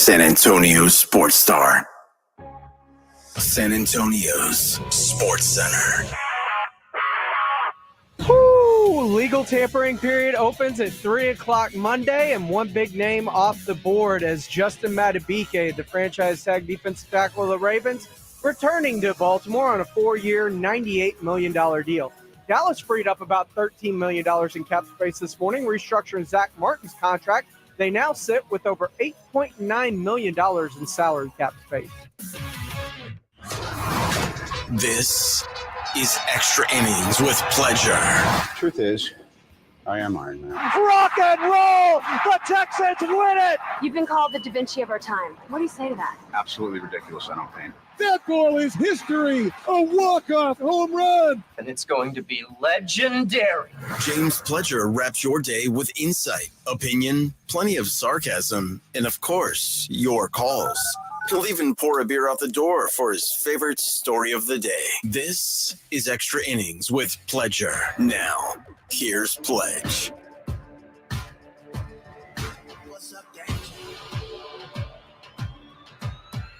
San Antonio's Sports Star. San Antonio's Sports Center. Legal tampering period opens at 3 o'clock Monday, and one big name off the board as Justin Madubuike, the franchise tag defensive tackle of the Ravens, returning to Baltimore on a 4-year, $98 million deal. Dallas freed up about $13 million in cap space this morning, restructuring Zach Martin's contract. They now sit with over $8.9 million in salary cap space. This is Extra Innings with Pleasure. Truth is, I am Iron Man. Rock and roll! The Texans win it! You've been called the Da Vinci of our time. What do you say to that? Absolutely ridiculous. I don't paint. That goal is history. A walk-off home run. And it's going to be legendary. James Pledger wraps your day with insight, opinion, plenty of sarcasm, and of course, your calls. He'll even pour a beer out the door for his favorite story of the day. This is Extra Innings with Pledger. Now, here's Pledge. What's up, gang?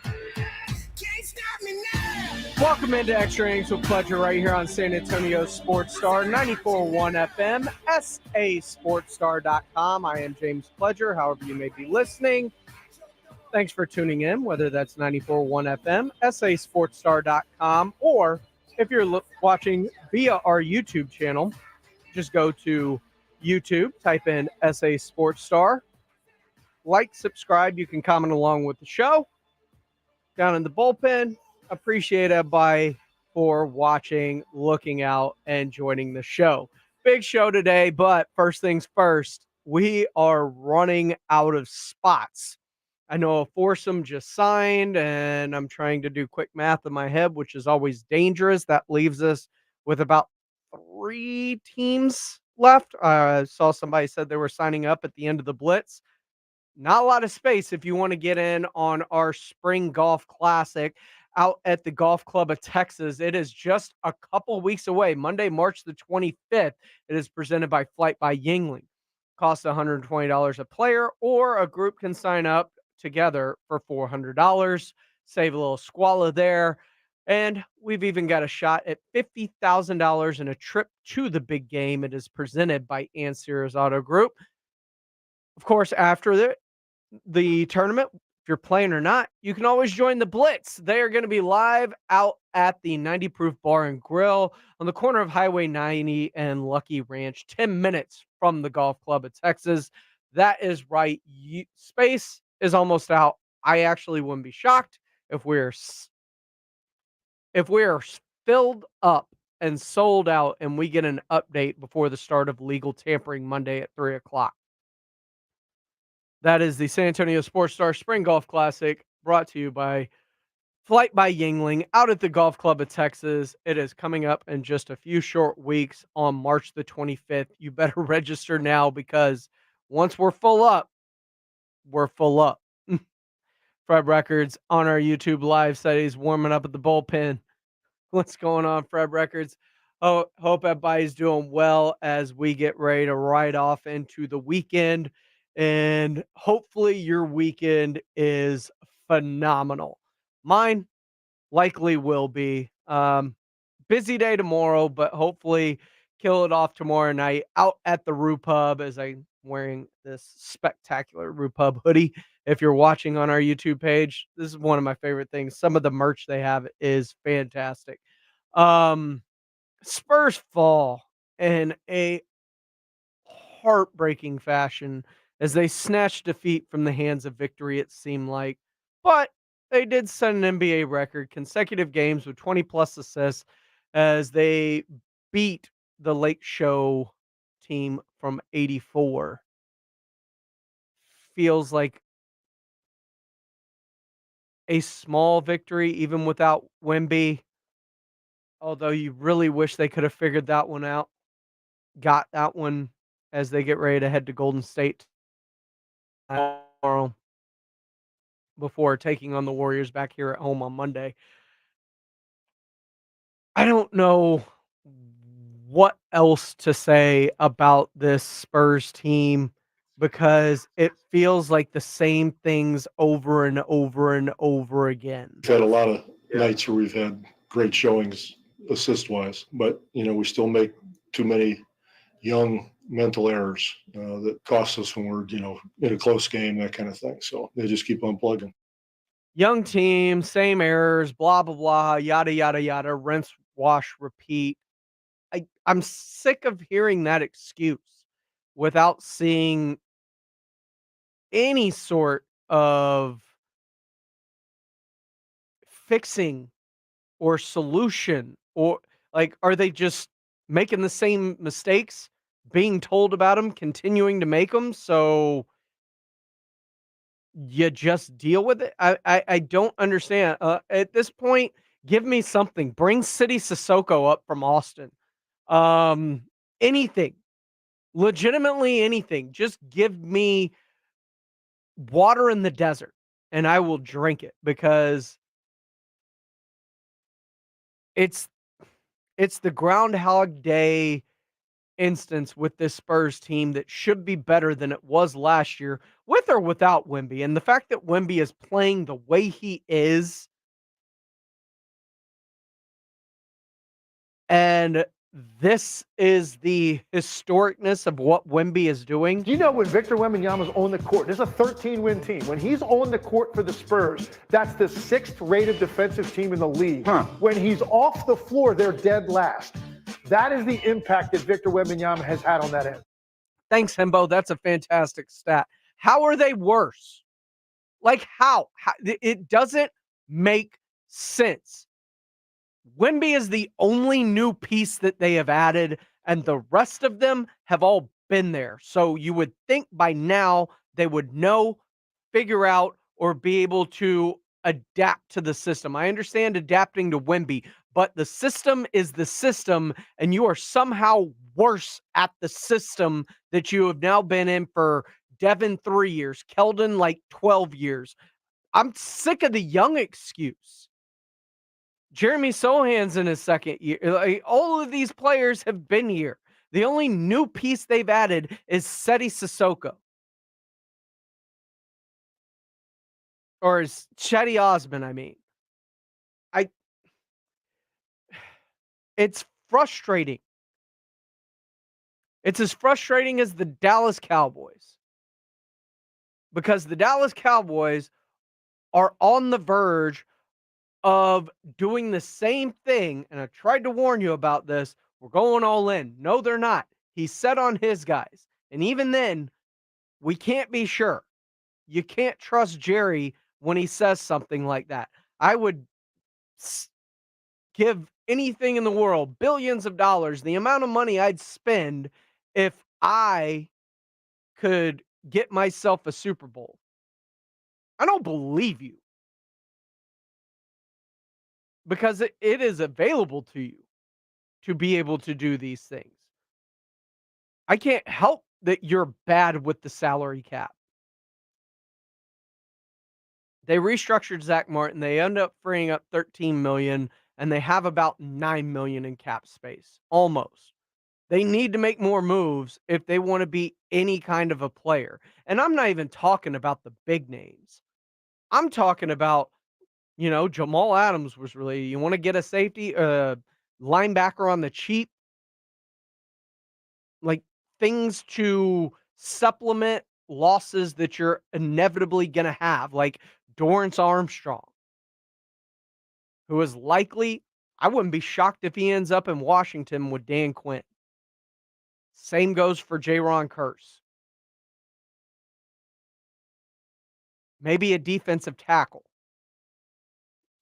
Can't stop me now. Welcome into Extra Innings with Pleasure right here on San Antonio Sports Star, 94.1 FM, sasportstar.com. I am James Pledger, however you may be listening. Thanks for tuning in, whether that's 94.1 FM, sasportstar.com, or if you're watching via our YouTube channel, just go to YouTube, type in SA Sports Star, like, subscribe. You can comment along with the show. Down in the bullpen, appreciate everybody for watching, looking out, and joining the show. Big show today, but first things first, we are running out of spots. I know a foursome just signed, and I'm trying to do quick math in my head, which is always dangerous. That leaves us with about 3 teams left. I saw somebody said they were signing up at the end of the Blitz. Not a lot of space if you want to get in on our Spring Golf Classic out at the Golf Club of Texas. It is just a couple weeks away, Monday, March the 25th. It is presented by Flight by Yingling. Costs $120 a player, or a group can sign up together for $400. Save a little squalor there. And we've even got a shot at $50,000 in a trip to the big game. It is presented by Ansier's Auto Group. Of course, after the tournament, if you're playing or not, you can always join the Blitz. They are going to be live out at the 90 Proof Bar and Grill on the corner of Highway 90 and Lucky Ranch, 10 minutes from the Golf Club of Texas. That is right. Space is almost out. I actually wouldn't be shocked if we're filled up and sold out and we get an update before the start of legal tampering Monday at 3 o'clock. That is the San Antonio Sports Star Spring Golf Classic, brought to you by Flight by Yingling out at the Golf Club of Texas. It is coming up in just a few short weeks on March the 25th. You better register now, because once we're full up, we're full up. Fred Records on our YouTube live said he's warming up at the bullpen. What's going on, Fred Records? Oh, hope everybody's doing well as we get ready to ride off into the weekend. And hopefully your weekend is phenomenal. Mine likely will be. Busy day tomorrow, but hopefully kill it off tomorrow night out at the Roo Pub, as I'm wearing this spectacular Roo Pub hoodie. If you're watching on our YouTube page, this is one of my favorite things. Some of the merch they have is fantastic. Spurs fall in a heartbreaking fashion as they snatched defeat from the hands of victory, it seemed like. But they did set an NBA record, consecutive games with 20-plus assists, as they beat the Lake Show team from 84. Feels like a small victory, even without Wemby. Although you really wish they could have figured that one out. Got that one as they get ready to head to Golden State tomorrow before taking on the Warriors back here at home on Monday. I don't know what else to say about this Spurs team. because it feels like the same things over and over and over again. We've had a lot of nights where we've had great showings assist-wise, but, we still make too many young mental errors that cost us when we're, in a close game, that kind of thing. So they just keep on plugging. Young team, same errors, blah, blah, blah, yada, yada, yada, rinse, wash, repeat. I'm sick of hearing that excuse without seeing any sort of fixing or solution, or are they just making the same mistakes, being told about them, continuing to make them, so you just deal with it? I don't understand. At this point, give me something. Bring City Sissoko up from Austin. Anything. Legitimately anything. Just give me water in the desert and I will drink it, because it's the Groundhog Day instance with this Spurs team that should be better than it was last year, with or without Wemby. And the fact that Wemby is playing the way he is, and this is the historicness of what Wemby is doing. Do you know when Victor Wembanyama's on the court, this is a 13-win team. When he's on the court for the Spurs, that's the 6th-rated defensive team in the league. When he's off the floor, they're dead last. That is the impact that Victor Wembanyama has had on that end. Thanks, Hembo. That's a fantastic stat. How are they worse? How? It doesn't make sense. Wemby is the only new piece that they have added, and the rest of them have all been there. So you would think by now they would know, figure out, or be able to adapt to the system. I understand adapting to Wemby, but the system is the system, and you are somehow worse at the system that you have now been in for Devin 3 years, Keldon 12 years. I'm sick of the young excuse. Jeremy Sohan's in his second year. All of these players have been here. The only new piece they've added is Seti Sissoko. Or is Chetty Osman, I mean. It's frustrating. It's as frustrating as the Dallas Cowboys. Because the Dallas Cowboys are on the verge of doing the same thing, and I tried to warn you about this. We're going all in. No, they're not. He set on his guys. And even then, we can't be sure. You can't trust Jerry when he says something like that. I would give anything in the world, billions of dollars, the amount of money I'd spend if I could get myself a Super Bowl. I don't believe you. Because it is available to you to be able to do these things. I can't help that you're bad with the salary cap. They restructured Zach Martin. They end up freeing up $13 million, and they have about $9 million in cap space. Almost. They need to make more moves if they want to be any kind of a player. And I'm not even talking about the big names. I'm talking about, Jamal Adams was really, you want to get a safety, linebacker on the cheap, things to supplement losses that you're inevitably going to have, like Dorrance Armstrong, who is likely, I wouldn't be shocked if he ends up in Washington with Dan Quinn. Same goes for Jaron Kearse. Maybe a defensive tackle,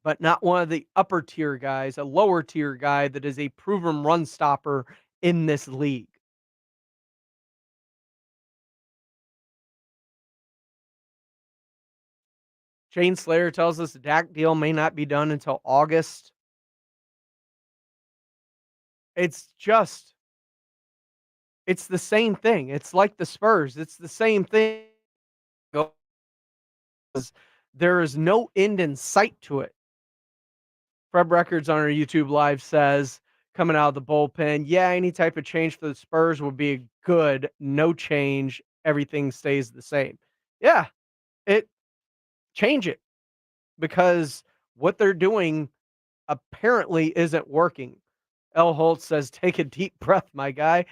but not one of the upper tier guys, a lower tier guy that is a proven run stopper in this league. Shane Slayer tells us the Dak deal may not be done until August. It's the same thing. It's like the Spurs. It's the same thing. There is no end in sight to it. Fred Records on our YouTube Live says, coming out of the bullpen, yeah, any type of change for the Spurs would be good. No change everything stays the same. Yeah, change it, because what they're doing apparently isn't working. L. Holtz says, take a deep breath, my guy.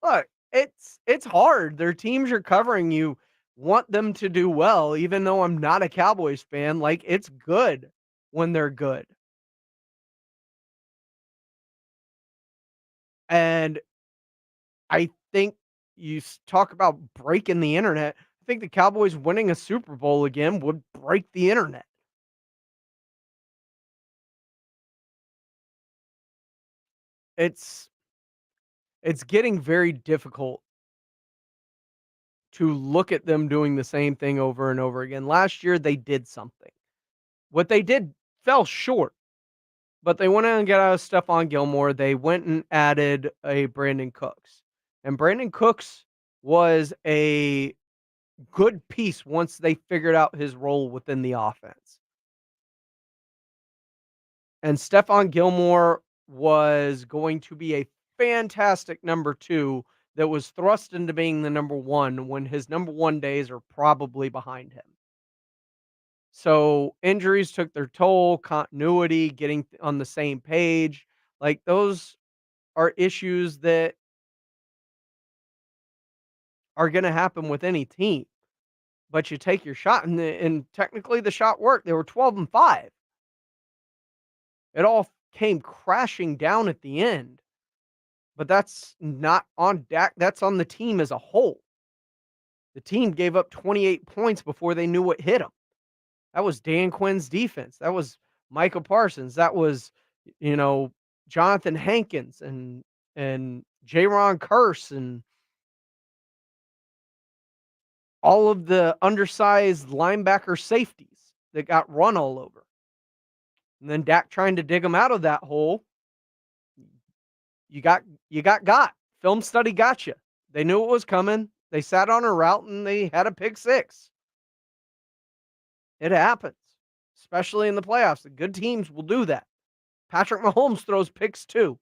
Look, it's hard. Their teams you're covering, you want them to do well, even though I'm not a Cowboys fan. Like, it's good when they're good. And I think you talk about breaking the internet. I think the Cowboys winning a Super Bowl again would break the internet. It's getting very difficult to look at them doing the same thing over and over again. Last year, they did something. What they did fell short, but they went out and got out of Stephon Gilmore. They went and added a Brandon Cooks. And Brandon Cooks was a good piece once they figured out his role within the offense. And Stephon Gilmore was going to be a fantastic number 2 that was thrust into being the number 1 when his number 1 days are probably behind him. So injuries took their toll, continuity, getting on the same page. Like, those are issues that are going to happen with any team. But you take your shot, and technically the shot worked. They were 12-5. It all came crashing down at the end. But that's not on Dak. That's on the team as a whole. The team gave up 28 points before they knew what hit them. That was Dan Quinn's defense. That was Michael Parsons. That was, Jonathan Hankins and Jaron Curse and all of the undersized linebacker safeties that got run all over. And then Dak trying to dig them out of that hole. You got. Film study got you. They knew it was coming. They sat on a route and they had a pick 6. It happens, especially in the playoffs. The good teams will do that. Patrick Mahomes throws picks too.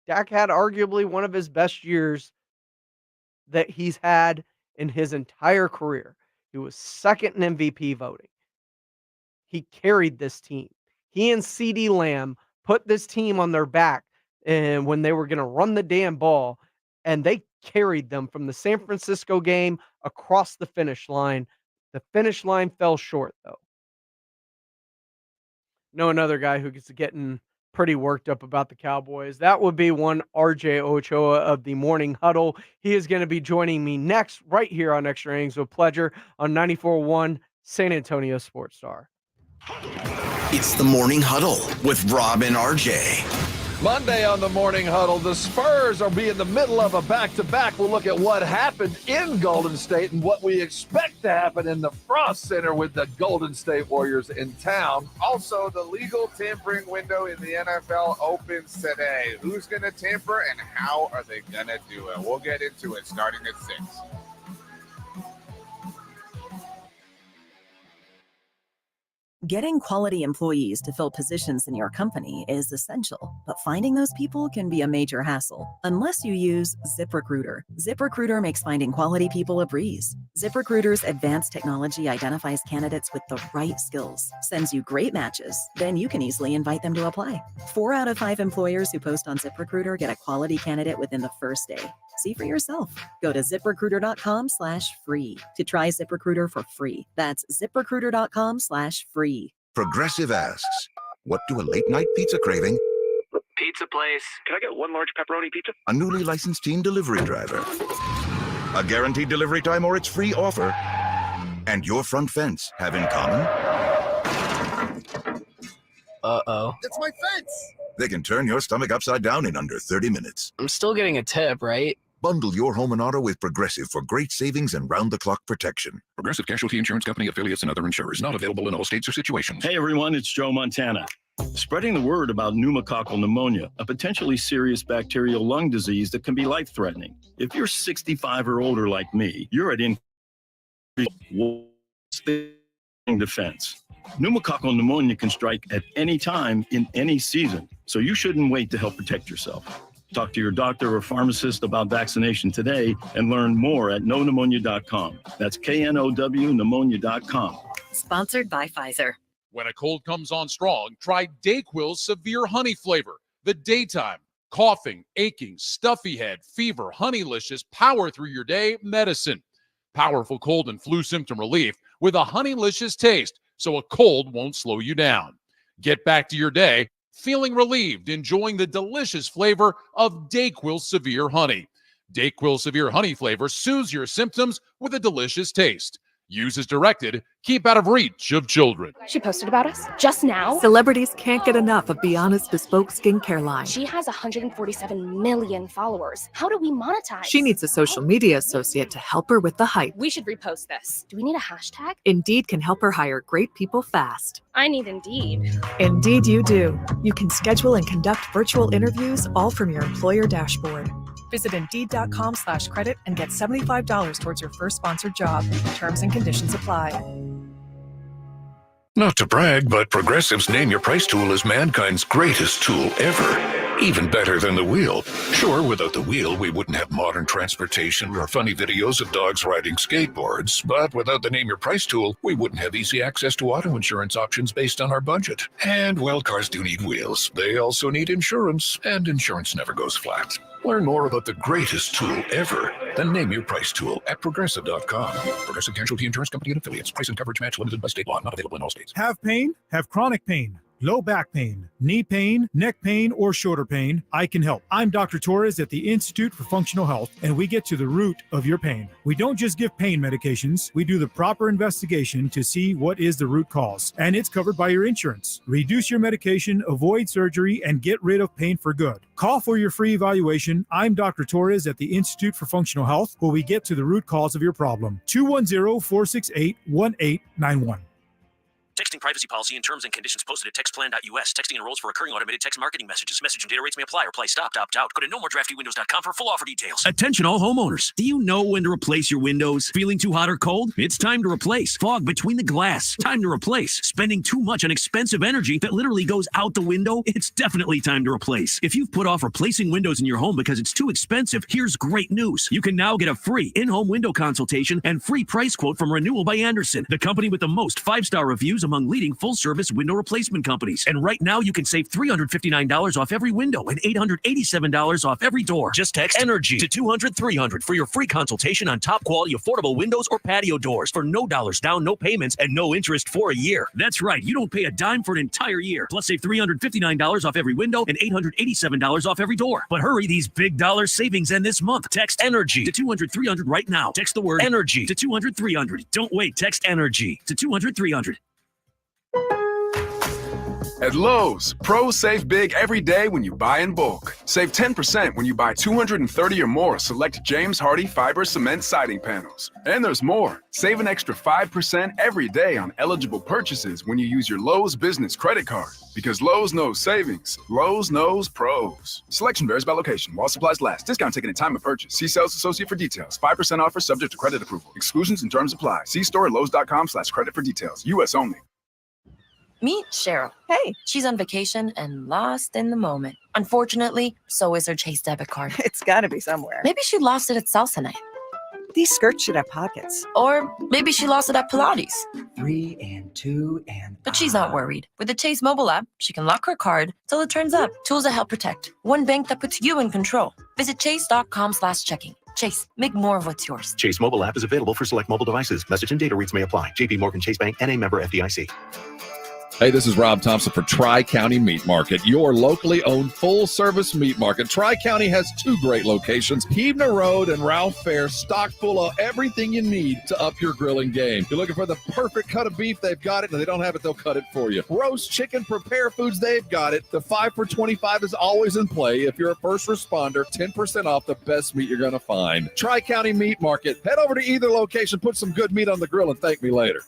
Dak had arguably one of his best years that he's had in his entire career. He was second in MVP voting. He carried this team. He and CeeDee Lamb put this team on their back and when they were going to run the damn ball, and they carried them from the San Francisco game across the finish line. The finish line fell short, though. Know another guy who gets getting pretty worked up about the Cowboys. That would be one RJ Ochoa of the Morning Huddle. He is going to be joining me next right here on Extra Innings with Pleasure on 94.1 San Antonio Sports Star. It's the Morning Huddle with Rob and RJ. Monday on the Morning Huddle, the Spurs will be in the middle of a back-to-back. We'll look at what happened in Golden State and what we expect to happen in the Frost Center with the Golden State Warriors in town. Also, the legal tampering window in the NFL opens today. Who's going to tamper and how are they going to do it? We'll get into it starting at 6. Getting quality employees to fill positions in your company is essential, but finding those people can be a major hassle unless you use ZipRecruiter. ZipRecruiter makes finding quality people a breeze. ZipRecruiter's advanced technology identifies candidates with the right skills, sends you great matches, then you can easily invite them to apply. 4 out of 5 employers who post on ZipRecruiter get a quality candidate within the first day. See for yourself. Go to ZipRecruiter.com/free to try ZipRecruiter for free. That's ZipRecruiter.com/free. Progressive asks, what do a late night pizza craving, Pizza place. Can I get 1 large pepperoni pizza? a newly licensed teen delivery driver, a guaranteed delivery time or its free offer, and your front fence have in common? Uh-oh. It's my fence! They can turn your stomach upside down in under 30 minutes. I'm still getting a tip, right? Bundle your home and auto with Progressive for great savings and round-the-clock protection. Progressive Casualty Insurance Company, affiliates, and other insurers. Not available in all states or situations. Hey everyone, it's Joe Montana. Spreading the word about pneumococcal pneumonia, a potentially serious bacterial lung disease that can be life-threatening. If you're 65 or older like me, you're at increased defense. Pneumococcal pneumonia can strike at any time in any season, so you shouldn't wait to help protect yourself. Talk to your doctor or pharmacist about vaccination today and learn more at knowpneumonia.com. That's KNOW pneumonia.com. Sponsored by Pfizer. When a cold comes on strong, try DayQuil Severe Honey Flavor. The daytime, coughing, aching, stuffy head, fever, honeylicious, power through your day medicine. Powerful cold and flu symptom relief with a honeylicious taste, so a cold won't slow you down. Get back to your day feeling relieved, enjoying the delicious flavor of DayQuil Severe Honey. DayQuil Severe Honey flavor soothes your symptoms with a delicious taste. Use as directed. Keep out of reach of children. She posted about us just now. Celebrities can't get enough of Bianna's bespoke skincare line. She has 147 million followers. How do we monetize? She needs a social media associate to help her with the hype. We should repost this. Do we need a hashtag? Indeed can help her hire great people fast. I need Indeed. Indeed you do. You can schedule and conduct virtual interviews all from your employer dashboard. Visit Indeed.com/credit and get $75 towards your first sponsored job. Terms and conditions apply. Not to brag, but Progressive's Name Your Price tool is mankind's greatest tool ever. Even better than the wheel. Sure, without the wheel, we wouldn't have modern transportation or funny videos of dogs riding skateboards. But without the Name Your Price tool, we wouldn't have easy access to auto insurance options based on our budget. And, well, cars do need wheels. They also need insurance, and insurance never goes flat. Learn more about the greatest tool ever, the Name Your Price tool at Progressive.com. Progressive Casualty Insurance Company and Affiliates. Price and coverage match limited by state law. Not available in all states. Have pain? Have chronic pain, low back pain, knee pain, neck pain, or shoulder pain? I can help. I'm Dr. Torres at the Institute for Functional Health, and we get to the root of your pain. We don't just give pain medications. We do the proper investigation to see what is the root cause, and it's covered by your insurance. Reduce your medication, avoid surgery, and get rid of pain for good. Call for your free evaluation. I'm Dr. Torres at the Institute for Functional Health, where we get to the root cause of your problem. 210-468-1891. Texting privacy policy and terms and conditions posted at textplan.us. Texting enrolls for recurring automated text marketing messages. Message and data rates may apply. Reply stop, opt out. Go to nomoredraftywindows.com for full offer details. Attention all homeowners. Do you know when to replace your windows? Feeling too hot or cold? It's time to replace. Fog between the glass? Time to replace. Spending too much on expensive energy that literally goes out the window? It's definitely time to replace. If you've put off replacing windows in your home because it's too expensive, here's great news. You can now get a free in-home window consultation and free price quote from Renewal by Andersen, the company with the most 5-star reviews among leading full-service window replacement companies. And right now, you can save $359 off every window and $887 off every door. Just text ENERGY to 200-300 for your free consultation on top-quality affordable windows or patio doors for no dollars down, no payments, and no interest for a year. That's right. You don't pay a dime for an entire year. Plus, save $359 off every window and $887 off every door. But hurry, these big dollar savings end this month. Text ENERGY to 200-300 right now. Text the word ENERGY to 200-300. Don't wait. Text ENERGY to 200-300. At Lowe's, pros save big every day when you buy in bulk. Save 10% when you buy 230 or more select James Hardie fiber cement siding panels. And there's more. Save an extra 5% every day on eligible purchases when you use your Lowe's business credit card. Because Lowe's knows savings. Lowe's knows pros. Selection varies by location. While supplies last. Discount taken at time of purchase. See sales associate for details. 5% offer subject to credit approval. Exclusions and terms apply. See store at lowes.com/credit for details. U.S. only. Meet Cheryl. Hey. She's on vacation and lost in the moment. Unfortunately, so is her Chase debit card. It's gotta be somewhere. Maybe she lost it at salsa night. These skirts should have pockets. Or maybe she lost it at Pilates. 3 and 2 and... But she's not worried. With the Chase mobile app, she can lock her card till it turns up. Tools that help protect. One bank that puts you in control. Visit chase.com/checking. Chase, make more of what's yours. Chase mobile app is available for select mobile devices. Message and data rates may apply. JP Morgan Chase Bank, N.A. member FDIC. Hey, this is Rob Thompson for Tri-County Meat Market, your locally owned full-service meat market. Tri-County has 2 great locations, Hebner Road and Ralph Fair, stocked full of everything you need to up your grilling game. You're looking for the perfect cut of beef, they've got it. And if they don't have it, they'll cut it for you. Roast chicken, prepare foods, they've got it. The 5 for $25 is always in play. If you're a first responder, 10% off the best meat you're going to find. Tri-County Meat Market. Head over to either location, put some good meat on the grill, and thank me later.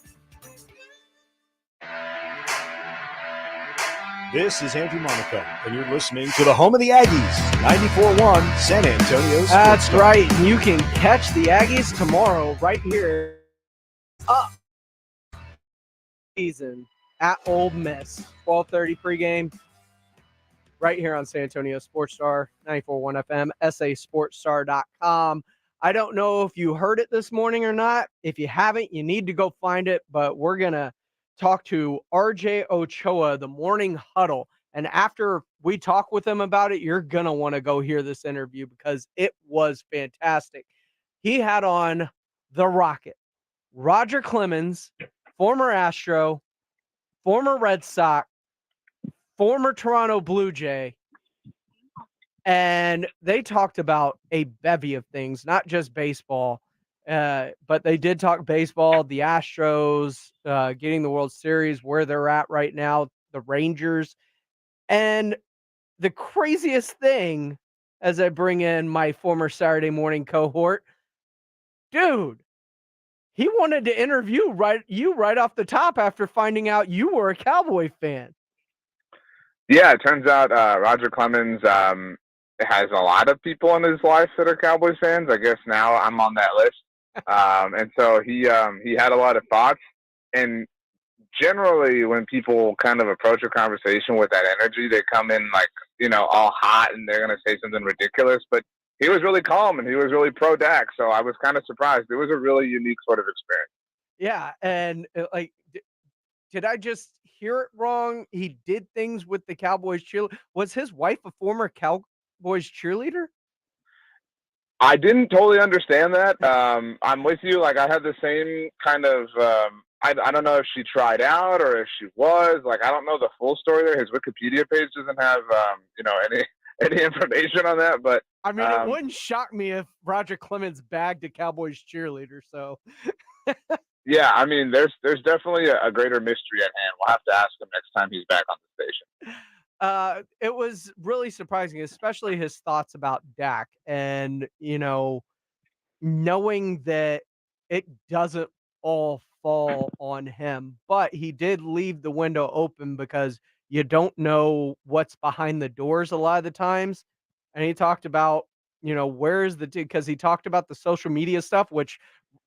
This is Andrew Monaco, and you're listening to the home of the Aggies, 94.1 San Antonio. That's right. You can catch the Aggies tomorrow right here season at Ole Miss. 12:30 pregame. right here on San Antonio Sports Star, 94.1 FM, sasportstar.com. I don't know if you heard it this morning or not. If you haven't, you need to go find it. But we're going to talk to RJ Ochoa, the Morning Huddle. And after we talk with him about it, you're going to want to go hear this interview because it was fantastic. He had on the Rocket, Roger Clemens, former Astro, former Red Sox, former Toronto Blue Jay, and they talked about a bevy of things, not just baseball, but they did talk baseball, the Astros, getting the World Series, where they're at right now, the Rangers, and the craziest thing, as I bring in my former Saturday morning cohort, dude, he wanted to interview you right off the top after finding out you were a Cowboy fan. Yeah, it turns out Roger Clemens has a lot of people in his life that are Cowboys fans. I guess now I'm on that list. And so he had a lot of thoughts. And generally when people kind of approach a conversation with that energy, they come in like, all hot and they're going to say something ridiculous. But he was really calm and he was really pro Dak. So I was kind of surprised. It was a really unique sort of experience. Yeah. And did I just hear it wrong? He did things with the Cowboys cheerleader. Was his wife a former Cowboys cheerleader? I didn't totally understand that. I'm with you. Like I had the same kind of, I don't know if she tried out or if she was. Like I don't know the full story there. His Wikipedia page doesn't have, any information on that. But I mean, it wouldn't shock me if Roger Clemens bagged a Cowboys cheerleader. So. Yeah, I mean, there's definitely a greater mystery at hand. We'll have to ask him next time he's back on the station. It was really surprising, especially his thoughts about Dak and, knowing that it doesn't all fall on him, but he did leave the window open because you don't know what's behind the doors a lot of the times. And he talked about, where's because he talked about the social media stuff, which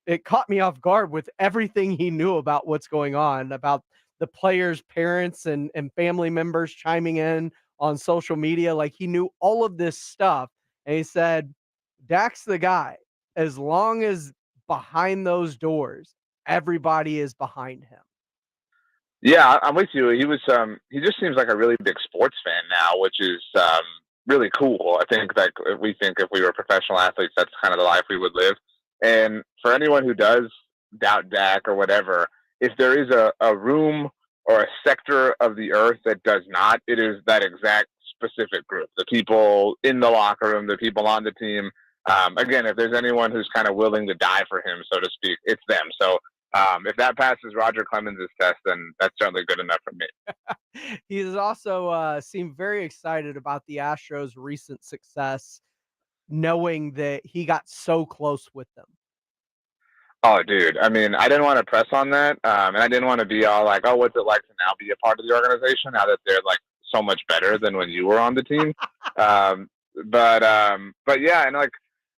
it caught me off guard with everything he knew about what's going on, about the players' parents and family members chiming in on social media. Like he knew all of this stuff. And he said, Dak's the guy. As long as behind those doors, everybody is behind him. Yeah, I'm with you. He was, he just seems like a really big sports fan now, which is really cool. I think that we think if we were professional athletes, that's kind of the life we would live. And for anyone who does doubt Dak or whatever, if there is a room or a sector of the earth that does not, it is that exact specific group. The people in the locker room, the people on the team. Again, if there's anyone who's kind of willing to die for him, so to speak, it's them. So if that passes Roger Clemens' test, then that's certainly good enough for me. He's also seemed very excited about the Astros' recent success, knowing that he got so close with them. Oh, dude. I mean, I didn't want to press on that. And I didn't want to be all like, oh, what's it like to now be a part of the organization now that they're like so much better than when you were on the team. But yeah, and like,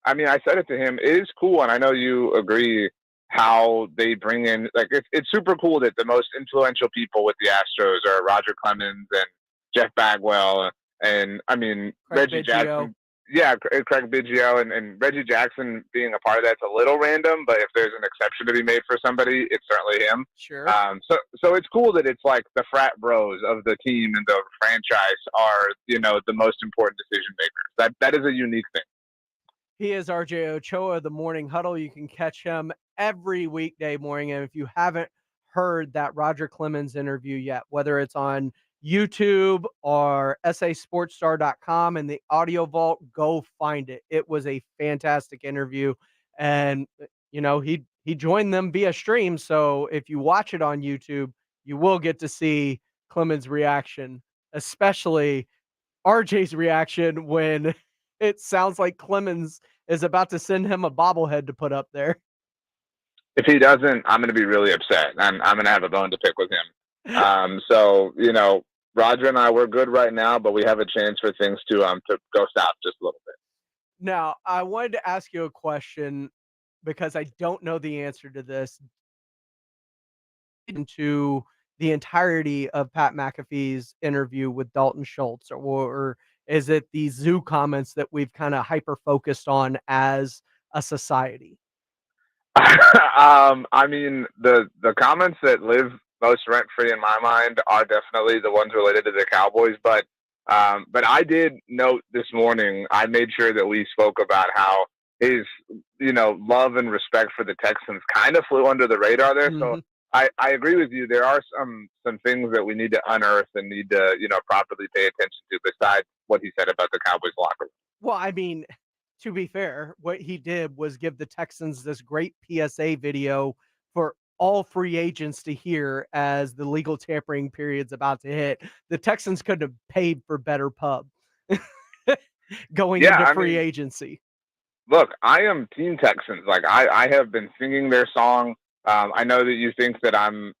I mean, I said it to him. It is cool. And I know you agree how they bring in, like, it's super cool that the most influential people with the Astros are Roger Clemens and Jeff Bagwell. And I mean, Reggie Jackson. Yeah, Craig Biggio and Reggie Jackson being a part of that's a little random, but if there's an exception to be made for somebody, it's certainly him. Sure. So it's cool that it's like the frat bros of the team and the franchise are, the most important decision makers. That is a unique thing. He is RJ Ochoa, the Morning Huddle. You can catch him every weekday morning. And if you haven't heard that Roger Clemens interview yet, whether it's on YouTube or sasportstar.com and the audio vault, go find it. It was a fantastic interview. And, he joined them via stream. So if you watch it on YouTube, you will get to see Clemens' reaction, especially RJ's reaction when it sounds like Clemens is about to send him a bobblehead to put up there. If he doesn't, I'm going to be really upset. I'm going to have a bone to pick with him. So, Roger and I, we're good right now, but we have a chance for things to go south just a little bit. Now, I wanted to ask you a question because I don't know the answer to this. Into the entirety of Pat McAfee's interview with Dalton Schultz, or is it these zoo comments that we've kind of hyper focused on as a society? I mean, the comments that live most rent free in my mind are definitely the ones related to the Cowboys. But I did note this morning, I made sure that we spoke about how his, love and respect for the Texans kind of flew under the radar there. Mm-hmm. So I agree with you. There are some things that we need to unearth and need to, properly pay attention to besides what he said about the Cowboys locker room. Well, I mean, to be fair, what he did was give the Texans this great PSA video for all free agents to hear as the legal tampering period's about to hit. The Texans couldn't have paid for better pub going into free agency. Look, I am Team Texans. Like I have been singing their song. I know that you think that I'm,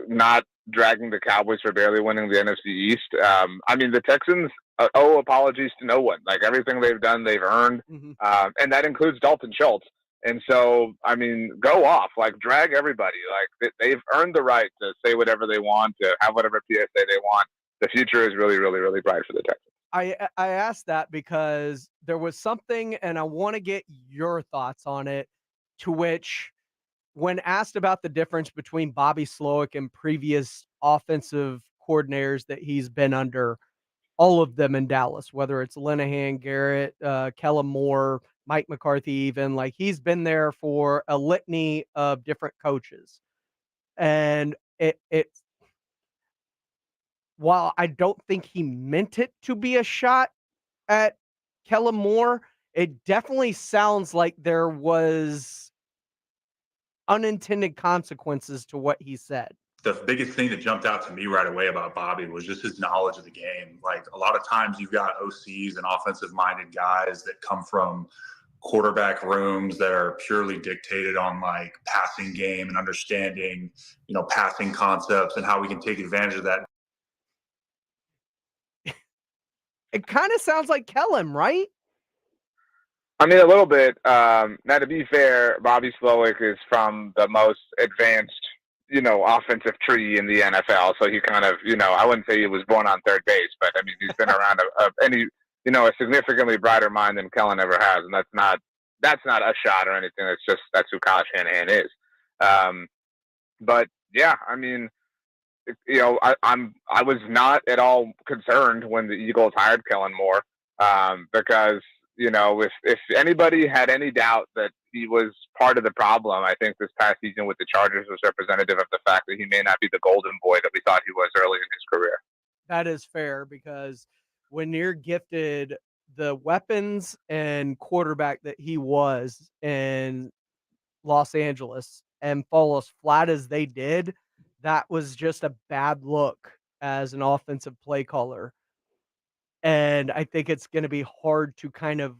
not dragging the Cowboys for barely winning the NFC East. I mean, the Texans owe apologies to no one. Like everything they've done, they've earned, and that includes Dalton Schultz. And so, I mean, go off, like drag everybody. Like they've earned the right to say whatever they want, to have whatever PSA they want. The future is really, really, really bright for the Texans. I asked that because there was something, and I want to get your thoughts on it, to which when asked about the difference between Bobby Slowick and previous offensive coordinators that he's been under, all of them in Dallas, whether it's Linehan, Garrett, Kellen Moore, Mike McCarthy, even, like he's been there for a litany of different coaches. And it's, while I don't think he meant it to be a shot at Kellen Moore, it definitely sounds like there was unintended consequences to what he said. The biggest thing that jumped out to me right away about Bobby was just his knowledge of the game. Like a lot of times you've got OCs and offensive minded guys that come from quarterback rooms that are purely dictated on like passing game and understanding, passing concepts and how we can take advantage of that. It kind of sounds like Kellen, right? I mean, a little bit. Now, to be fair, Bobby Slowick is from the most advanced, offensive tree in the NFL. So he kind of, I wouldn't say he was born on third base, but I mean, he's been around a significantly brighter mind than Kellen ever has. And that's not a shot or anything. It's just, that's who Kyle Shanahan is. But yeah, I mean, I was not at all concerned when the Eagles hired Kellen Moore, because, if anybody had any doubt that he was part of the problem, I think this past season with the Chargers was representative of the fact that he may not be the golden boy that we thought he was early in his career. That is fair, because when you're gifted the weapons and quarterback that he was in Los Angeles and fall as flat as they did, that was just a bad look as an offensive play caller. And I think it's going to be hard to kind of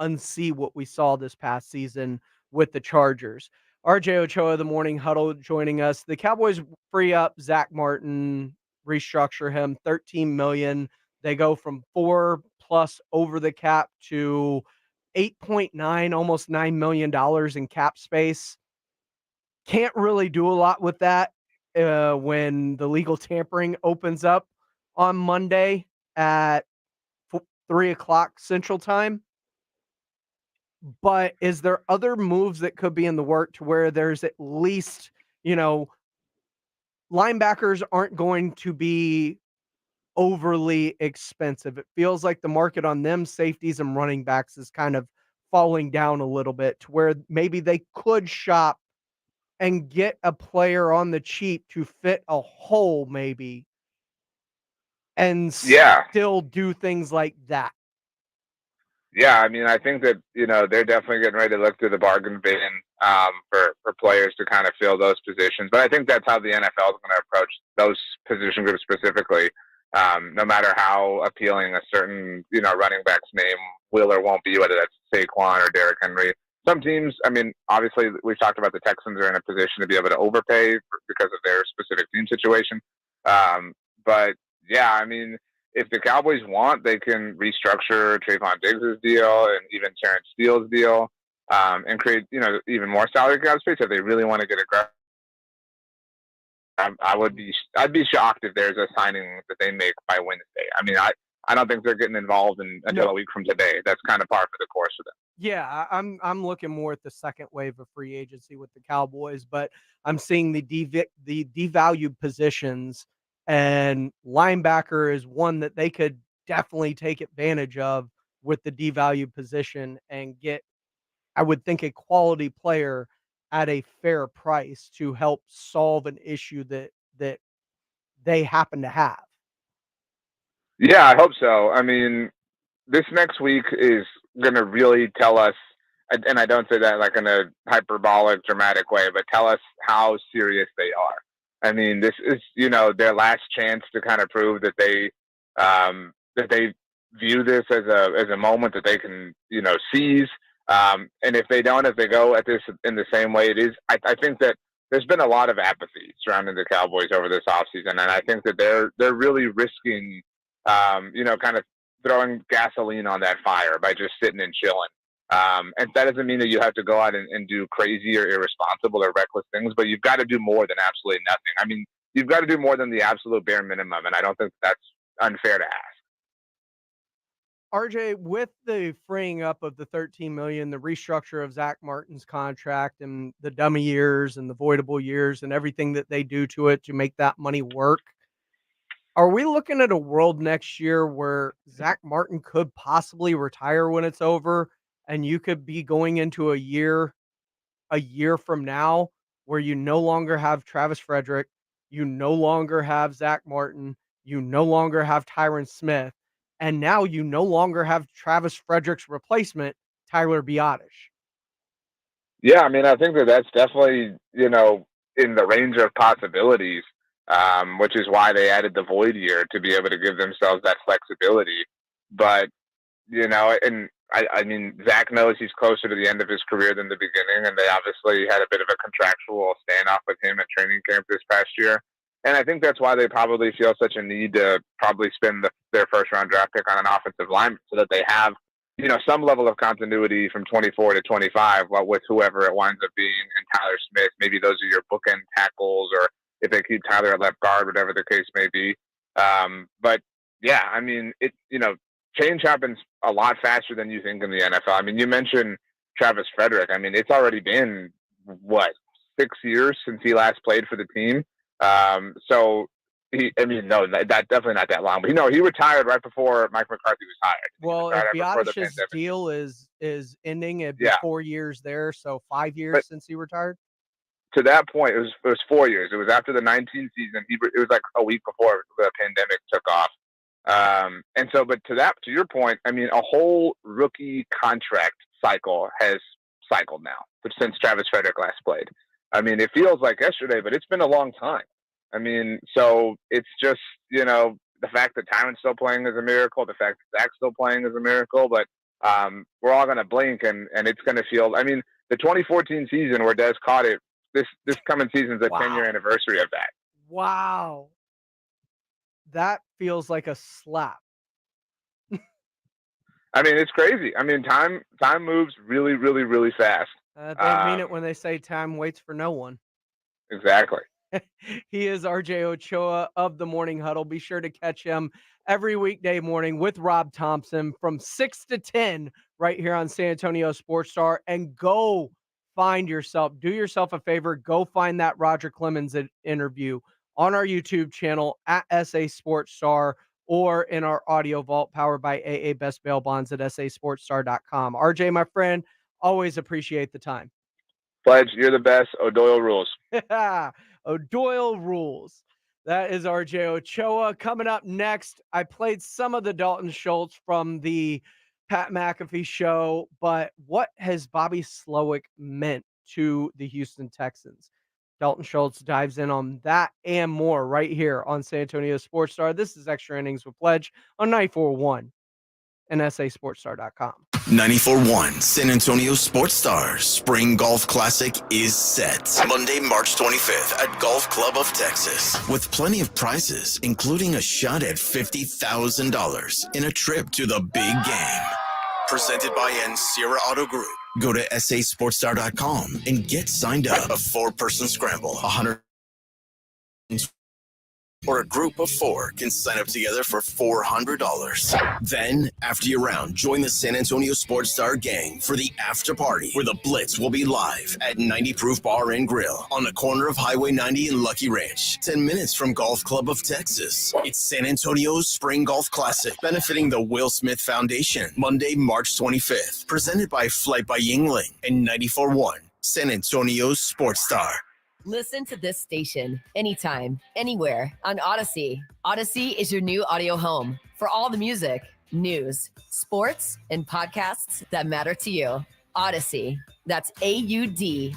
unsee what we saw this past season with the Chargers. RJ Ochoa, the Morning Huddle, joining us. The Cowboys free up Zach Martin, restructure him, $13 million. They go from 4+ over the cap to 8.9, almost $9 million in cap space. Can't really do a lot with that when the legal tampering opens up on Monday at 3:00 Central Time. But is there other moves that could be in the work to where there's at least, linebackers aren't going to be overly expensive? It feels like the market on them, safeties and running backs, is kind of falling down a little bit to where maybe they could shop and get a player on the cheap to fit a hole maybe and still do things like that. Yeah, I mean, I think that, they're definitely getting ready to look through the bargain bin for players to kind of fill those positions. But I think that's how the NFL is going to approach those position groups specifically. No matter how appealing a certain, running back's name will or won't be, whether that's Saquon or Derrick Henry. Some teams, I mean, obviously we've talked about the Texans are in a position to be able to overpay because of their specific team situation. But yeah, I mean, if the Cowboys want, they can restructure Trayvon Diggs' deal and even Terrence Steele's deal, and create, even more salary cap space if they really want to get aggressive. I'd be shocked if there's a signing that they make by Wednesday. I mean, I don't think they're getting involved until a week from today. That's kind of par for the course for them. Yeah, I'm looking more at the second wave of free agency with the Cowboys, but I'm seeing the devalued positions, and linebacker is one that they could definitely take advantage of with the devalued position and get, I would think, a quality player at a fair price to help solve an issue that they happen to have. Yeah, I hope so. I mean, this next week is going to really tell us, and I don't say that like in a hyperbolic, dramatic way, but tell us how serious they are. I mean, this is, their last chance to kind of prove that they view this as a moment that they can, seize. And if they go at this in the same way it is, I think that there's been a lot of apathy surrounding the Cowboys over this offseason. And I think that they're really risking, kind of throwing gasoline on that fire by just sitting and chilling. And that doesn't mean that you have to go out and do crazy or irresponsible or reckless things, but you've got to do more than absolutely nothing. I mean, you've got to do more than the absolute bare minimum, and I don't think that's unfair to ask. RJ, with the freeing up of the $13 million, the restructure of Zach Martin's contract and the dummy years and the voidable years and everything that they do to it to make that money work, are we looking at a world next year where Zach Martin could possibly retire when it's over, and you could be going into a year from now where you no longer have Travis Frederick, you no longer have Zach Martin, you no longer have Tyron Smith, and now you no longer have Travis Frederick's replacement, Tyler Biotish? Yeah, I mean, I think that's definitely, in the range of possibilities, which is why they added the void year to be able to give themselves that flexibility. But, and I mean, Zach knows he's closer to the end of his career than the beginning, and they obviously had a bit of a contractual standoff with him at training camp this past year. And I think that's why they probably feel such a need to probably spend their first-round draft pick on an offensive lineman so that they have, some level of continuity from 24 to 25 with whoever it winds up being, and Tyler Smith. Maybe those are your bookend tackles, or if they keep Tyler at left guard, whatever the case may be. But, yeah, I mean, change happens a lot faster than you think in the NFL. I mean, you mentioned Travis Frederick. I mean, it's already been, 6 years since he last played for the team. So that's definitely not that long. But he retired right before Mike McCarthy was hired. Well, if Biotish's deal is ending, it'd be 4 years there, so 5 years since he retired. To that point, it was 4 years. It was after the 19 season. It was like a week before the pandemic took off. And so, but to your point, I mean, a whole rookie contract cycle has cycled now since Travis Frederick last played. I mean, it feels like yesterday, but it's been a long time. I mean, so it's just, the fact that Tyron's still playing is a miracle. The fact that Zach's still playing is a miracle. But we're all going to blink, and it's going to feel, I mean, the 2014 season where Dez caught it, this coming season's a 10-year anniversary of that. Wow. That feels like a slap. I mean, it's crazy. I mean, time moves really, really, really fast. They mean it when they say time waits for no one. Exactly. He is RJ Ochoa of the Morning Huddle. Be sure to catch him every weekday morning with Rob Thompson from 6 to 10 right here on San Antonio Sports Star. And do yourself a favor, go find that Roger Clemens interview on our YouTube channel at SA Sports Star, or in our audio vault powered by AA Best Bail Bonds at sasportstar.com. RJ, my friend, always appreciate the time. Pledge, you're the best. O'Doyle rules. O'Doyle rules. That is RJ Ochoa. Coming up next, I played some of the Dalton Schultz from the Pat McAfee show, but what has Bobby Slowick meant to the Houston Texans? Dalton Schultz dives in on that and more right here on San Antonio Sports Star. This is Extra Innings with Pledge on 94.1 and sasportstar.com. 94.1 San Antonio Sports Star Spring Golf Classic is set. Monday, March 25th at Golf Club of Texas. With plenty of prizes, including a shot at $50,000 in a trip to the big game. Presented by Sierra Auto Group. Go to sasportstar.com and get signed up. A 4-person scramble, $110 Or a group of 4 can sign up together for $400. Then, after your round, join the San Antonio Sports Star gang for the after party, where the Blitz will be live at 90 Proof Bar and Grill on the corner of Highway 90 and Lucky Ranch, 10 minutes from Golf Club of Texas. It's San Antonio's Spring Golf Classic, benefiting the Will Smith Foundation, Monday, March 25th, presented by Flight by Yingling and 94.1 San Antonio's Sports Star. Listen to this station anytime, anywhere on Odyssey. Odyssey is your new audio home for all the music, news, sports, and podcasts that matter to you. Odyssey. That's AUDACY.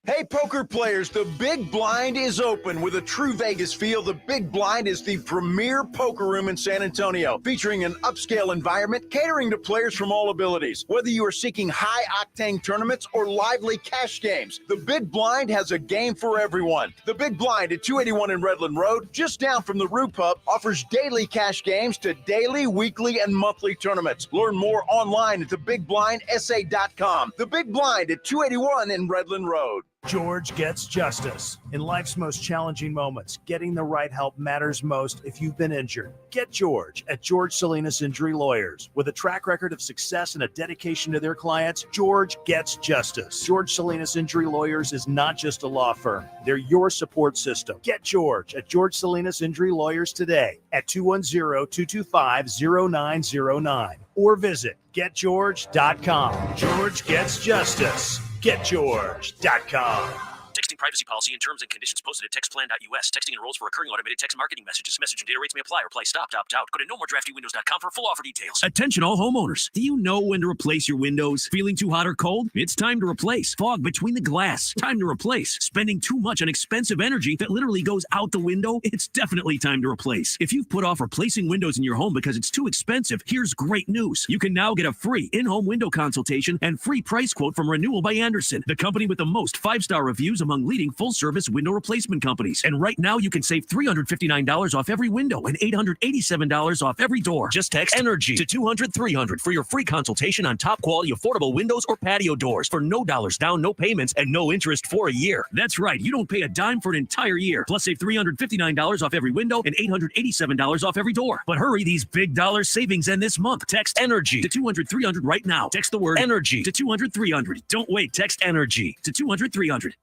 Hey, poker players, the Big Blind is open. With a true Vegas feel, the Big Blind is the premier poker room in San Antonio, featuring an upscale environment catering to players from all abilities. Whether you are seeking high-octane tournaments or lively cash games, the Big Blind has a game for everyone. The Big Blind at 281 in Redland Road, just down from the Rue Pub, offers daily cash games to daily, weekly, and monthly tournaments. Learn more online at thebigblindsa.com. The Big Blind at 281 in Redland Road. George gets justice. In life's most challenging moments, getting the right help matters most if you've been injured. Get George at George Salinas Injury Lawyers. With a track record of success and a dedication to their clients, George gets justice. George Salinas Injury Lawyers is not just a law firm. They're your support system. Get George at George Salinas Injury Lawyers today at 210-225-0909 or visit getgeorge.com. George gets justice. GetGeorge.com. Texting privacy policy and terms and conditions posted at textplan.us. Texting enrolls for recurring automated text marketing messages. Message and data rates may apply. Reply stop, opt out. Go to nomoredraftywindows.com for full offer details. Attention all homeowners. Do you know when to replace your windows? Feeling too hot or cold? It's time to replace. Fog between the glass. Time to replace. Spending too much on expensive energy that literally goes out the window? It's definitely time to replace. If you've put off replacing windows in your home because it's too expensive, here's great news. You can now get a free in-home window consultation and free price quote from Renewal by Andersen, the company with the most 5-star reviews among leading full-service window replacement companies. And right now, you can save $359 off every window and $887 off every door. Just text ENERGY to 200-300 for your free consultation on top-quality affordable windows or patio doors for no dollars down, no payments, and no interest for a year. That's right. You don't pay a dime for an entire year. Plus, save $359 off every window and $887 off every door. But hurry, these big dollar savings end this month. Text ENERGY to 200-300 right now. Text the word ENERGY to 200-300. Don't wait. Text ENERGY to 200-300.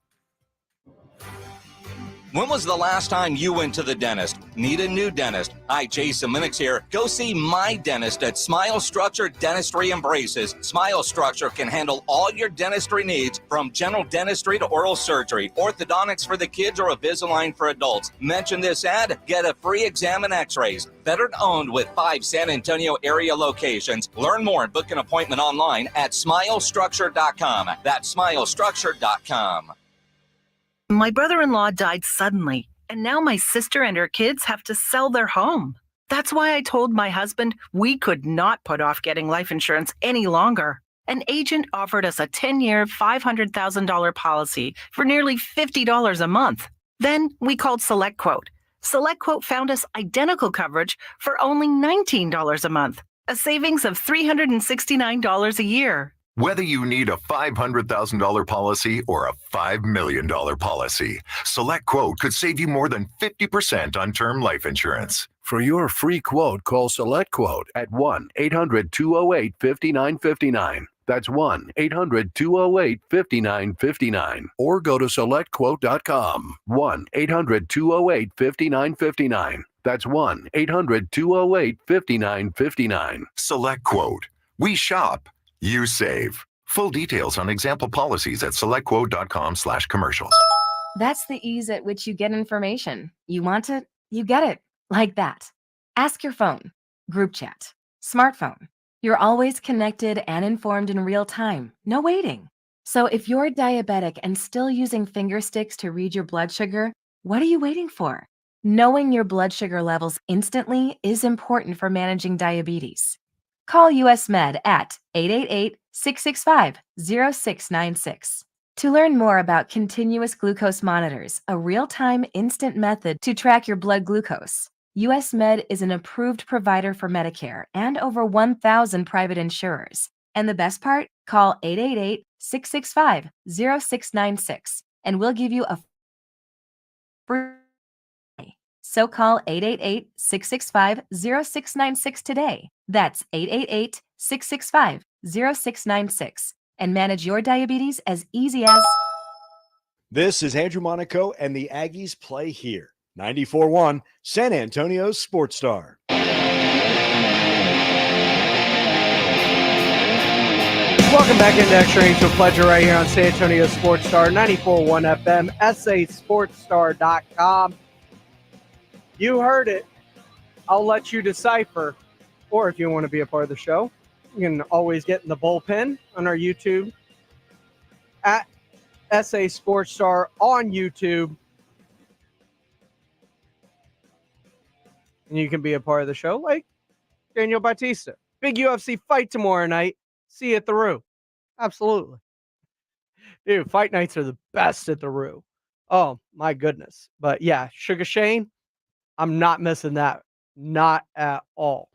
When was the last time you went to the dentist? Need a new dentist? Hi, Jason Minix here. Go see my dentist at Smile Structure Dentistry and Braces. Smile Structure can handle all your dentistry needs, from general dentistry to oral surgery, orthodontics for the kids, or Invisalign for adults. Mention this ad, get a free exam and x-rays. Veteran owned with 5 San Antonio area locations. Learn more and book an appointment online at smilestructure.com. That's smilestructure.com. My brother-in-law died suddenly, and now my sister and her kids have to sell their home. That's why I told my husband we could not put off getting life insurance any longer. An agent offered us a 10-year, $500,000 policy for nearly $50 a month. Then we called SelectQuote. SelectQuote found us identical coverage for only $19 a month, a savings of $369 a year. Whether you need a $500,000 policy or a $5 million policy, SelectQuote could save you more than 50% on term life insurance. For your free quote, call SelectQuote at 1-800-208-5959. That's 1-800-208-5959. Or go to SelectQuote.com. 1-800-208-5959. That's 1-800-208-5959. SelectQuote. We shop. You save. Full details on example policies at selectquote.com/commercials. That's the ease at which you get information. You want it, you get it. Like that. Ask your phone, group chat, smartphone. You're always connected and informed in real time. No waiting. So if you're diabetic and still using finger sticks to read your blood sugar, what are you waiting for? Knowing your blood sugar levels instantly is important for managing diabetes. Call US Med at 888-665-0696. To learn more about continuous glucose monitors, a real-time instant method to track your blood glucose, US Med is an approved provider for Medicare and over 1,000 private insurers. And the best part? Call 888-665-0696 and we'll give you a free So call 888-665-0696 today. That's 888-665-0696 and manage your diabetes as easy as... This is Andrew Monaco, and the Aggies play here. 94.1 San Antonio's Sports Star. Welcome back into Extra Innings with Pleasure right here on San Antonio Sports Star, 94.1 FM, sasportstar.com. You heard it. I'll let you decipher. Or if you want to be a part of the show, you can always get in the bullpen on our YouTube at SA Sports Star on YouTube. And you can be a part of the show like Daniel Bautista. Big UFC fight tomorrow night. See you at the Roo. Absolutely. Dude, fight nights are the best at the Roo. Oh, my goodness. But yeah, Sugar Shane, I'm not missing that. Not at all.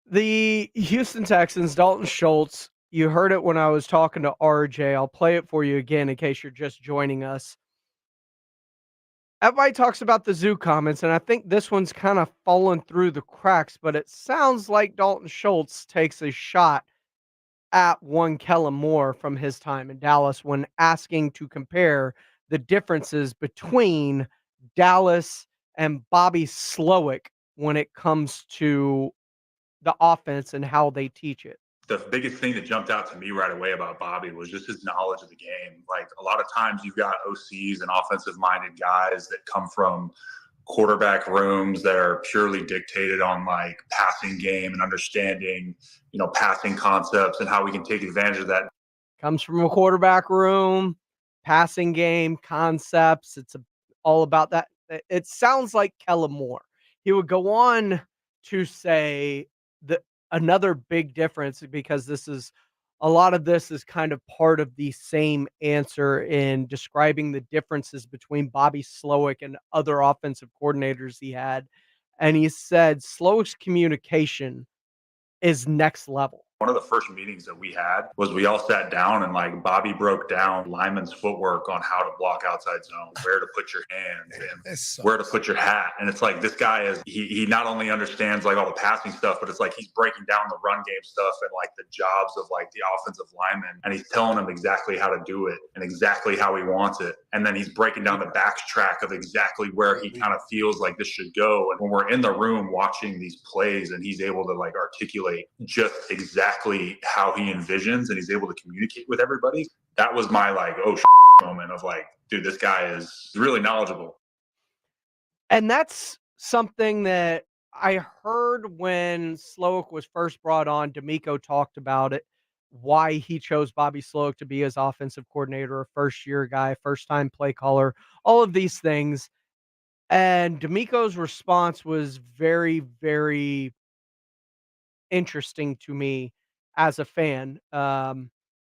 The Houston Texans, Dalton Schultz, you heard it when I was talking to RJ. I'll play it for you again in case you're just joining us. Everybody talks about the zoo comments, and I think this one's kind of fallen through the cracks, but it sounds like Dalton Schultz takes a shot at one Kellen Moore from his time in Dallas when asking to compare the differences between Dallas and Bobby Slowick when it comes to the offense and how they teach it. The biggest thing that jumped out to me right away about Bobby was just his knowledge of the game. Like, a lot of times you've got OCs and offensive-minded guys that come from quarterback rooms that are purely dictated on like passing game and understanding, passing concepts and how we can take advantage of that. Comes from a quarterback room, passing game concepts. It's all about that. It sounds like Kellen Moore. He would go on to say that another big difference, because a lot of this is kind of part of the same answer in describing the differences between Bobby Slowick and other offensive coordinators he had. And he said Slowick's communication is next level. One of the first meetings that we had was we all sat down and like Bobby broke down lineman's footwork on how to block outside zone, where to put your hands and where to put your hat. And it's like, this guy he not only understands like all the passing stuff, but it's like he's breaking down the run game stuff and like the jobs of like the offensive lineman. And he's telling them exactly how to do it and exactly how he wants it. And then he's breaking down the backtrack of exactly where he kind of feels like this should go. And when we're in the room watching these plays and he's able to like articulate just exactly how he envisions and he's able to communicate with everybody, that was my like, oh, moment of like, dude, this guy is really knowledgeable. And that's something that I heard when Slowick was first brought on. D'Amico talked about it, why he chose Bobby Slowick to be his offensive coordinator, a first-year guy, first-time play caller, all of these things. And D'Amico's response was very, very interesting to me as a fan.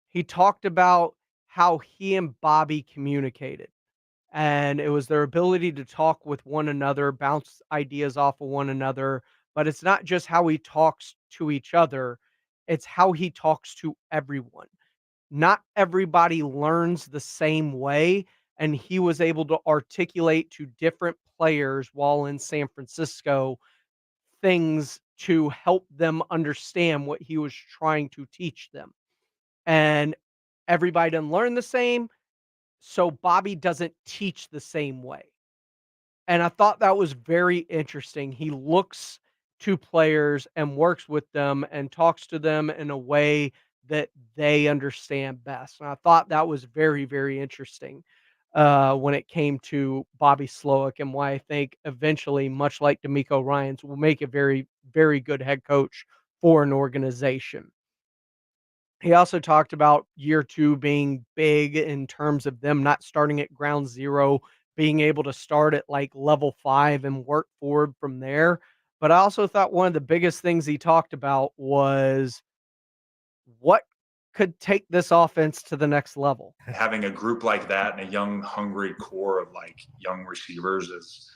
He talked about how he and Bobby communicated, and it was their ability to talk with one another, bounce ideas off of one another. But it's not just how he talks to each other, it's how he talks to everyone. Not everybody learns the same way, and he was able to articulate to different players while in San Francisco things to help them understand what he was trying to teach them. And everybody doesn't learn the same, so Bobby doesn't teach the same way. And I thought that was very interesting. He looks to players and works with them and talks to them in a way that they understand best. And I thought that was very, very interesting when it came to Bobby Slowick, and why I think eventually, much like D'Amico Ryans, will make a very, very good head coach for an organization. He also talked about year 2 being big in terms of them not starting at ground zero, being able to start at like level 5 and work forward from there. But I also thought one of the biggest things he talked about was what could take this offense to the next level. Having a group like that and a young, hungry core of like young receivers is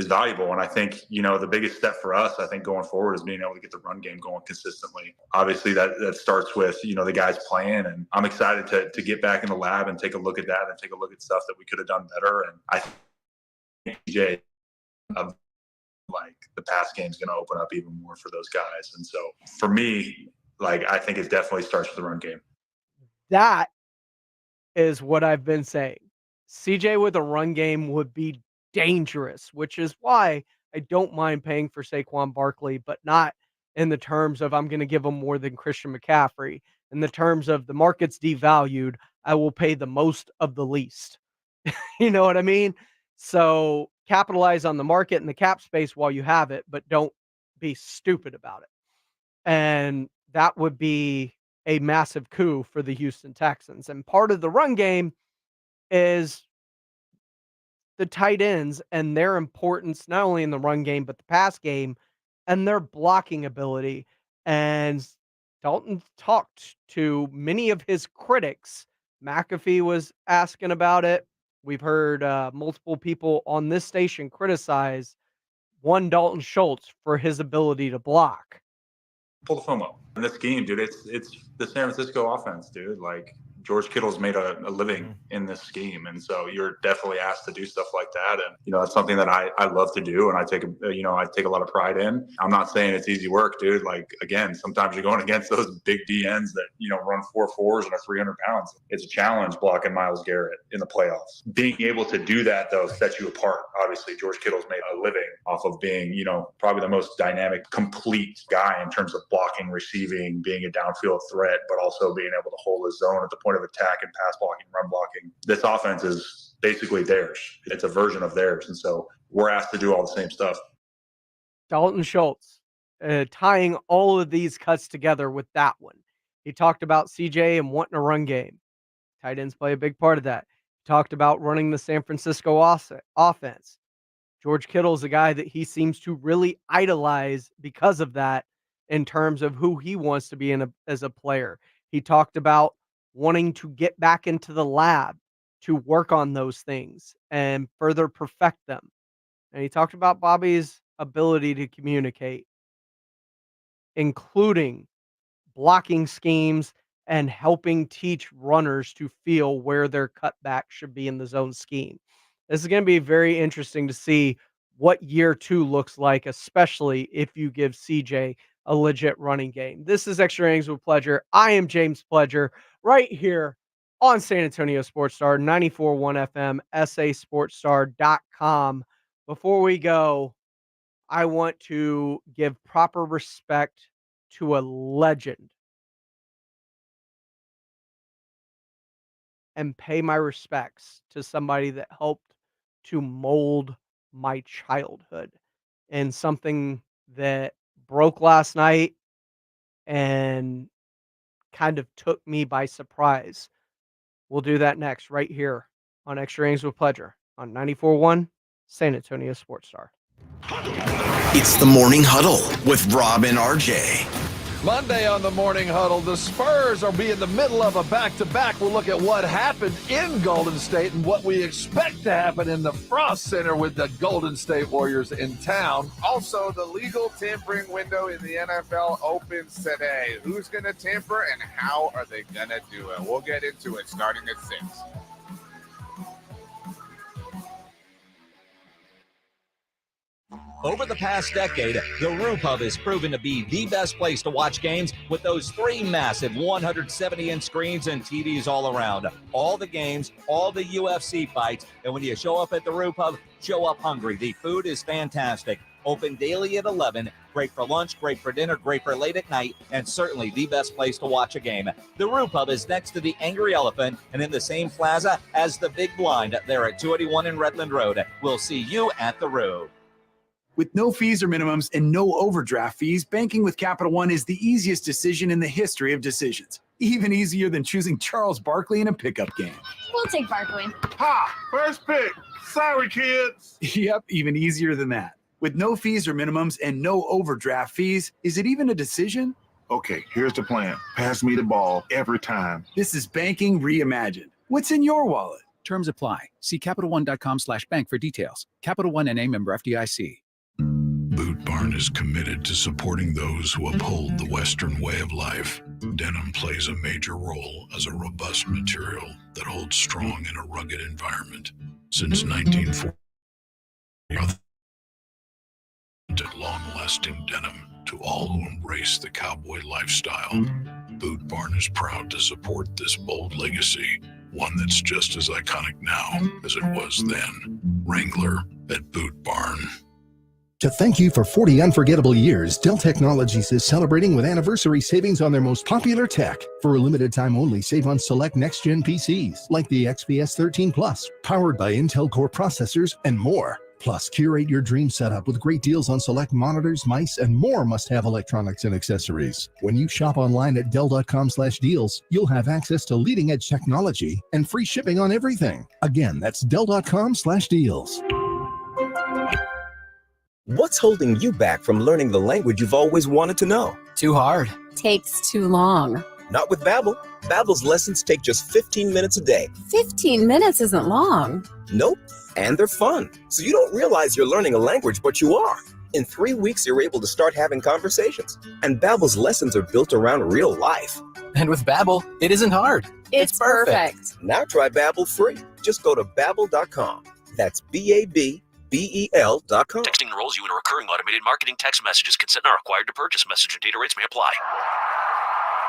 valuable. And I think, the biggest step for us, I think, going forward is being able to get the run game going consistently. Obviously that starts with, the guys playing, and I'm excited to get back in the lab and take a look at that and take a look at stuff that we could have done better. And I think DJ like the pass game is going to open up even more for those guys. And so for me, like, I think it definitely starts with the run game. That is what I've been saying. CJ with a run game would be dangerous, which is why I don't mind paying for Saquon Barkley, but not in the terms of I'm going to give him more than Christian McCaffrey. In the terms of the market's devalued, I will pay the most of the least. You know what I mean? So capitalize on the market and the cap space while you have it, but don't be stupid about it. And that would be a massive coup for the Houston Texans. And part of the run game is the tight ends and their importance, not only in the run game, but the pass game and their blocking ability. And Dalton talked to many of his critics. McAfee was asking about it. We've heard multiple people on this station criticize one Dalton Schultz for his ability to block. Pull the FOMO. In this game, dude, it's the San Francisco offense, dude. Like, George Kittle's made a living in this scheme. And so you're definitely asked to do stuff like that. And, that's something that I love to do. And I take a lot of pride in. I'm not saying it's easy work, dude. Like, again, sometimes you're going against those big DNs that, run 4.4s and are 300 pounds. It's a challenge blocking Myles Garrett in the playoffs. Being able to do that, though, sets you apart. Obviously, George Kittle's made a living off of being, probably the most dynamic, complete guy in terms of blocking, receiving, being a downfield threat, but also being able to hold his zone at the point of attack and pass blocking, run blocking. This offense is basically theirs. It's a version of theirs. And so we're asked to do all the same stuff. Dalton Schultz, tying all of these cuts together with that one. He talked about CJ and wanting a run game. Tight ends play a big part of that. He talked about running the San Francisco offense. George Kittle is a guy that he seems to really idolize because of that in terms of who he wants to be as a player. He talked about wanting to get back into the lab to work on those things and further perfect them. And he talked about Bobby's ability to communicate, including blocking schemes and helping teach runners to feel where their cutback should be in the zone scheme. This is going to be very interesting to see what year 2 looks like, especially if you give CJ a legit running game. This is Extra Innings with Pledger. I am James Pledger, right here on San Antonio Sports Star, 94.1 FM, sasportstar.com. Before we go, I want to give proper respect to a legend and pay my respects to somebody that helped to mold my childhood and something that broke last night and kind of took me by surprise. We'll do that next right here on Extra Innings with Pledger on 94.1 San Antonio Sports Star. It's the Morning Huddle with Rob and RJ. Monday on the Morning Huddle, the Spurs will be in the middle of a back-to-back. We'll look at what happened in Golden State and what we expect to happen in the Frost Center with the Golden State Warriors in town. Also, the legal tampering window in the NFL opens today. Who's going to tamper and how are they going to do it? We'll get into it starting at 6. Over the past decade, the RuPub has proven to be the best place to watch games with those 3 massive 170-inch screens and TVs all around. All the games, all the UFC fights, and when you show up at the RuPub, show up hungry. The food is fantastic. Open daily at 11. Great for lunch, great for dinner, great for late at night, and certainly the best place to watch a game. The RuPub is next to the Angry Elephant and in the same plaza as the Big Blind there at 281 in Redland Road. We'll see you at the Ru. With no fees or minimums and no overdraft fees, banking with Capital One is the easiest decision in the history of decisions. Even easier than choosing Charles Barkley in a pickup game. We'll take Barkley. Ha! First pick. Sorry, kids. Yep, even easier than that. With no fees or minimums and no overdraft fees, is it even a decision? Okay, here's the plan. Pass me the ball every time. This is banking reimagined. What's in your wallet? Terms apply. See CapitalOne.com/bank for details. Capital One NA, member FDIC. Boot Barn is committed to supporting those who uphold the Western way of life. Denim plays a major role as a robust material that holds strong in a rugged environment. Since 1940, everlasting denim to all who embrace the cowboy lifestyle. Boot Barn is proud to support this bold legacy, one that's just as iconic now as it was then. Wrangler at Boot Barn. To thank you for 40 unforgettable years, Dell Technologies is celebrating with anniversary savings on their most popular tech. For a limited time only, save on select next-gen PCs like the XPS 13 Plus, powered by Intel Core processors, and more. Plus, curate your dream setup with great deals on select monitors, mice, and more must-have electronics and accessories. When you shop online at Dell.com/deals, you'll have access to leading-edge technology and free shipping on everything. Again, that's Dell.com/deals. What's holding you back from learning the language you've always wanted to know? Too hard. Takes too long. Not with Babbel. Babbel's lessons take just 15 minutes a day. 15 minutes isn't long. Nope. And they're fun. So you don't realize you're learning a language, but you are. In 3 weeks, you're able to start having conversations. And Babbel's lessons are built around real life. And with Babbel, it isn't hard. It's perfect. Now try Babbel free. Just go to Babbel.com. That's BABBEL.com. Texting enrolls you in a recurring automated marketing text messages. Consent not required to purchase. Message and data rates may apply.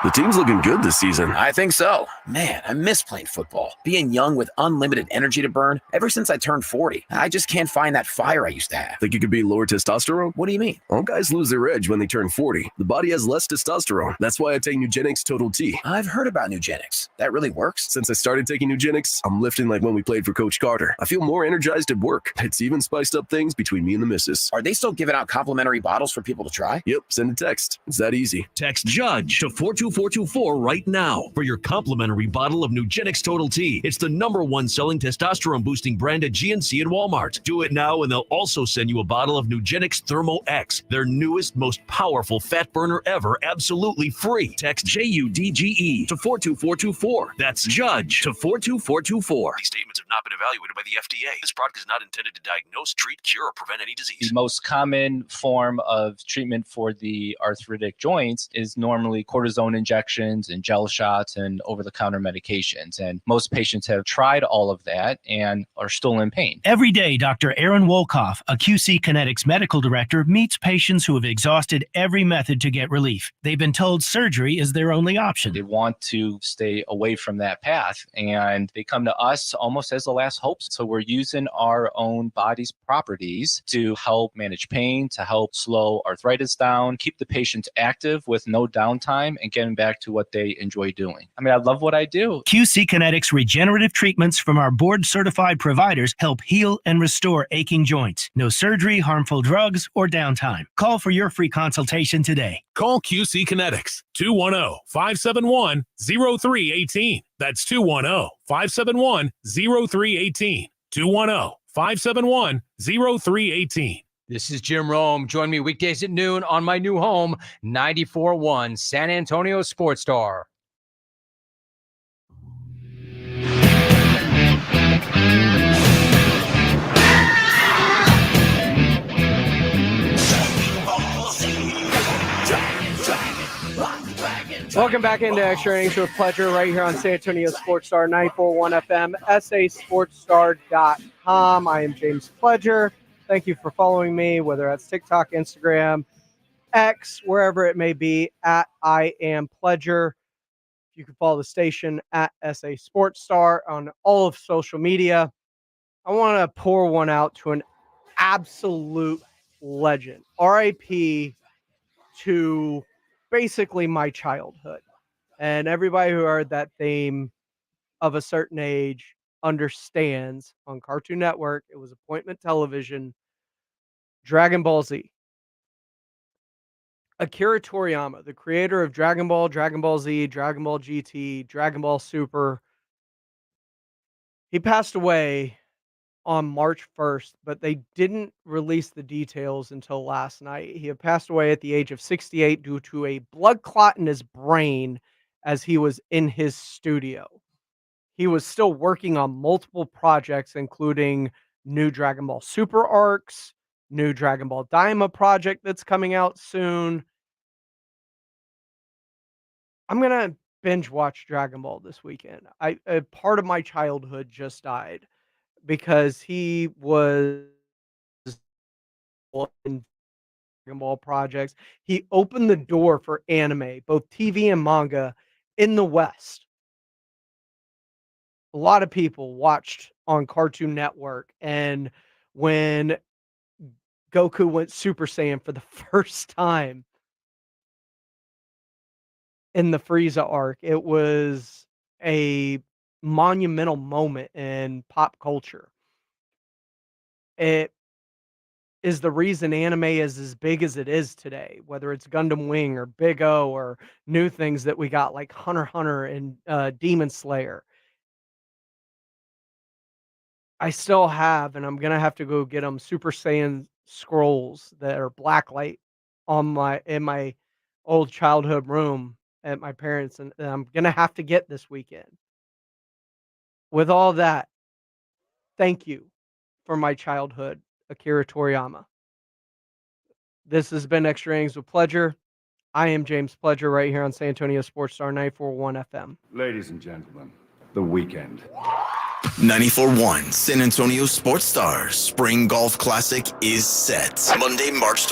The team's looking good this season. I think so. Man, I miss playing football. Being young with unlimited energy to burn. Ever since I turned 40, I just can't find that fire I used to have. Think you could be lower testosterone? What do you mean? All guys lose their edge when they turn 40. The body has less testosterone. That's why I take Nugenix Total T. I've heard about Nugenix. That really works? Since I started taking Nugenix, I'm lifting like when we played for Coach Carter. I feel more energized at work. It's even spiced up things between me and the missus. Are they still giving out complimentary bottles for people to try? Yep, send a text. It's that easy. Text JUDGE to 42424 right now for your complimentary bottle of Nugenix Total T. It's the #1 selling testosterone boosting brand at GNC and Walmart. Do it now and they'll also send you a bottle of Nugenix Thermo X, their newest, most powerful fat burner ever, absolutely free. Text JUDGE to 42424. That's JUDGE to 42424. These statements have not been evaluated by the FDA. This product is not intended to diagnose, treat, cure, or prevent any disease. The most common form of treatment for the arthritic joints is normally cortisone injections and gel shots and over-the-counter medications. And most patients have tried all of that and are still in pain. Every day, Dr. Aaron Wolkoff, a QC Kinetics medical director, meets patients who have exhausted every method to get relief. They've been told surgery is their only option. They want to stay away from that path, and they come to us almost as the last hope. So we're using our own body's properties to help manage pain, to help slow arthritis down, keep the patients active with no downtime, and getting back to what they enjoy doing. I mean, I love what I do. QC Kinetics regenerative treatments from our board-certified providers help heal and restore aching joints. No surgery, harmful drugs, or downtime. Call for your free consultation today. Call QC Kinetics, 210-571-0318. That's 210-571-0318. 210-571-0318. This is Jim Rome. Join me weekdays at noon on my new home, 94.1 San Antonio Sports Star. Welcome back into Extra Innings with Pleasure right here on San Antonio Sports Star 94.1 FM, sasportstar.com. I am James Pleasure. Thank you for following me, whether that's TikTok, Instagram, X, wherever it may be, at I Am Pleasure. You can follow the station at SA Sports Star on all of social media. I want to pour one out to an absolute legend. RIP to basically my childhood. And everybody who heard that theme of a certain age understands on Cartoon Network, it was appointment television, Dragon Ball Z. Akira Toriyama, the creator of Dragon Ball, Dragon Ball Z, Dragon Ball GT, Dragon Ball Super, he passed away on March 1st, but they didn't release the details until last night. He had passed away at the age of 68 due to a blood clot in his brain as he was in his studio. He was still working on multiple projects, including new Dragon Ball Super arcs, new Dragon Ball Daima project that's coming out soon. I'm going to binge watch Dragon Ball this weekend. A part of my childhood just died because he was in Dragon Dragon Ball projects. He opened the door for anime, both TV and manga, in the West. A lot of people watched on Cartoon Network, and when Goku went Super Saiyan for the first time in the Frieza arc, it was a monumental moment in pop culture. It is the reason anime is as big as it is today, whether it's Gundam Wing or Big O or new things that we got like Hunter x Hunter and Demon Slayer. I still have, and I'm gonna have to go get them, Super Saiyan scrolls that are blacklight in my old childhood room at my parents', and I'm gonna have to get this weekend. With all that, thank you for my childhood, Akira Toriyama. This has been Extra Innings with Pledger. I am James Pledger right here on San Antonio Sports Star 94.1 FM. Ladies and gentlemen, the weekend. 94.1 San Antonio Sports Star Spring Golf Classic is set. Monday, March